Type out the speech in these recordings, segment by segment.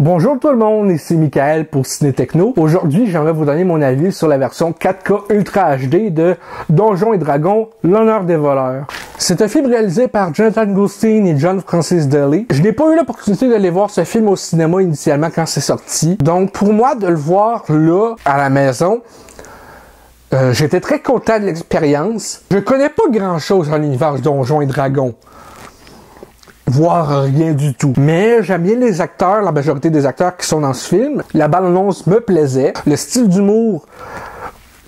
Bonjour tout le monde, ici Michael pour Ciné Techno. Aujourd'hui, j'aimerais vous donner mon avis sur la version 4K Ultra HD de Donjons et Dragons, l'honneur des voleurs. C'est un film réalisé par Jonathan Goldstein et John Francis Daley. Je n'ai pas eu l'opportunité d'aller voir ce film au cinéma initialement quand c'est sorti. Donc pour moi, de le voir là, à la maison, j'étais très content de l'expérience. Je connais pas grand chose dans l'univers de Donjons et Dragons. Voire rien du tout. Mais j'aime bien les acteurs, la majorité des acteurs qui sont dans ce film. La bande-annonce me plaisait. Le style d'humour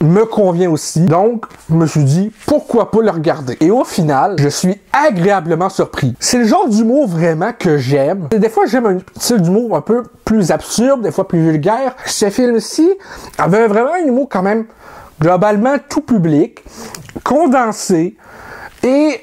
me convient aussi. Donc, je me suis dit, pourquoi pas le regarder? Et au final, je suis agréablement surpris. C'est le genre d'humour vraiment que j'aime. Des fois, j'aime un style d'humour un peu plus absurde, des fois plus vulgaire. Ce film-ci avait vraiment un humour quand même globalement tout public, condensé et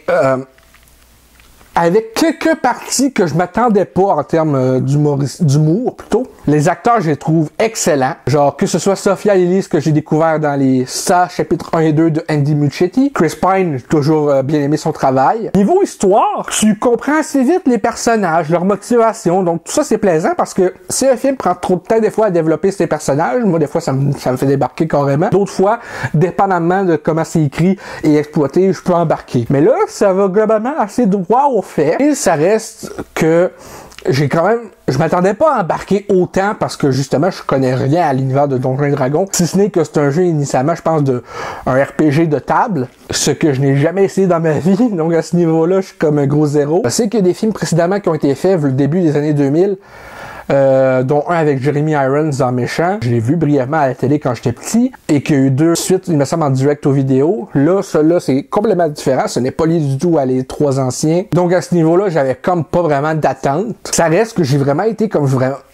avec quelques parties que je m'attendais pas en termes d'humour plutôt. Les acteurs, je les trouve excellents. Genre, que ce soit Sophia Lillis, que j'ai découvert dans les Ça, chapitre 1 et 2 de Andy Muschietti. Chris Pine, j'ai toujours bien aimé son travail. Niveau histoire, tu comprends assez vite les personnages, leur motivation. Donc, tout ça, c'est plaisant parce que si un film prend trop de temps, des fois, à développer ses personnages, moi, des fois, ça me fait débarquer carrément. D'autres fois, dépendamment de comment c'est écrit et exploité, je peux embarquer. Mais là, ça va globalement assez droit au fait. Et ça reste que je m'attendais pas à embarquer autant parce que justement je connais rien à l'univers de Donjons et Dragons, si ce n'est que c'est un jeu initialement, je pense, un RPG de table, ce que je n'ai jamais essayé dans ma vie, donc à ce niveau-là, je suis comme un gros zéro. Je sais qu'il y a des films précédemment qui ont été faits le début des années 2000, dont un avec Jeremy Irons dans Méchant. Je l'ai vu brièvement à la télé quand j'étais petit, et qu'il y a eu 2 suites, il me semble, en direct aux vidéos. Là, celui-là, c'est complètement différent. Ce n'est pas lié du tout à les 3 anciens. Donc, à ce niveau-là, j'avais comme pas vraiment d'attente. Ça reste que j'ai vraiment été comme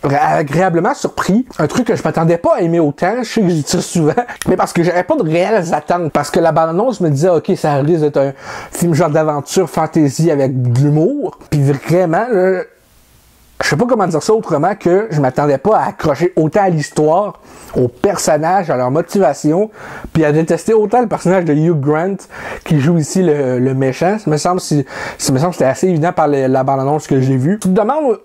agréablement surpris. Un truc que je m'attendais pas à aimer autant. Je sais que je dis ça souvent, mais parce que j'avais pas de réelles attentes. Parce que la bande-annonce me disait, OK, ça risque d'être un film genre d'aventure fantasy avec de l'humour. Puis vraiment, là, je sais pas comment dire ça autrement que je m'attendais pas à accrocher autant à l'histoire, aux personnages, à leur motivation, puis à détester autant le personnage de Hugh Grant qui joue ici le méchant. Ça me semble que c'était assez évident par la bande-annonce que j'ai vue. Tu te demandes,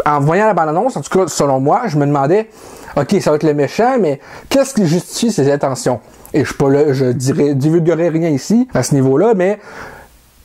en voyant la bande-annonce, en tout cas selon moi, je me demandais, OK, ça va être le méchant, mais qu'est-ce qui justifie ses intentions? Et je suis pas là, je divulguerai rien ici à ce niveau-là, mais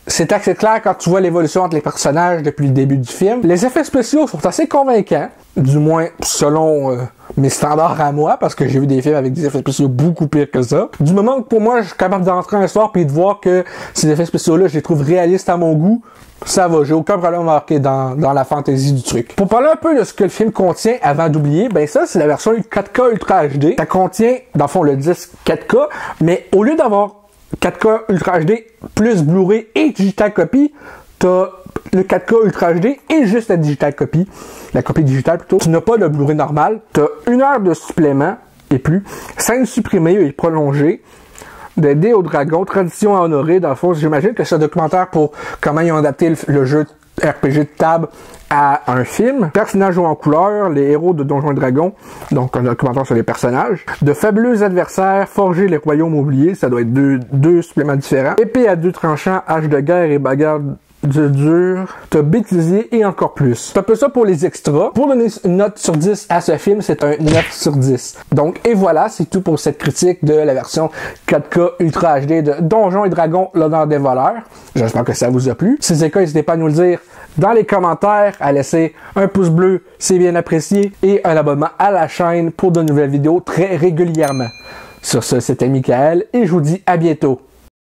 c'est assez clair quand tu vois l'évolution entre les personnages depuis le début du film. Les effets spéciaux sont assez convaincants, du moins selon mes standards à moi, parce que j'ai vu des films avec des effets spéciaux beaucoup pires que ça. Du moment que pour moi, je suis capable d'entrer un soir puis de voir que ces effets spéciaux-là, je les trouve réalistes à mon goût, ça va, j'ai aucun problème à marquer dans la fantaisie du truc. Pour parler un peu de ce que le film contient avant d'oublier, ben ça, c'est la version 4K Ultra HD. Ça contient, dans le fond, le disque 4K, mais au lieu d'avoir 4K Ultra HD plus Blu-ray et Digital Copy, t'as le 4K Ultra HD et juste la Digital Copy, la copie digitale plutôt. Tu n'as pas le Blu-ray normal, t'as 1 heure de supplément et plus, scènes supprimées et prolongées, de Dés aux Dragons, tradition à honorer. Dans le fond, j'imagine que c'est un documentaire pour comment ils ont adapté le jeu RPG de table à un film. Personnages en couleur, les héros de Donjons et Dragons, donc un documentaire sur les personnages. De fabuleux adversaires, forger les royaumes oubliés, ça doit être deux suppléments différents. Épée à 2 tranchants, hache de guerre et bagarre de dur, t'as bêtisier et encore plus. C'est un peu ça pour les extras. Pour donner une note sur 10 à ce film, c'est un 9 sur 10. Donc, et voilà, c'est tout pour cette critique de la version 4K Ultra HD de Donjons et Dragons, l'honneur des voleurs. J'espère que ça vous a plu. Si c'est le cas, n'hésitez pas à nous le dire dans les commentaires, à laisser un pouce bleu, c'est bien apprécié, et un abonnement à la chaîne pour de nouvelles vidéos très régulièrement. Sur ce, c'était Michael, et je vous dis à bientôt.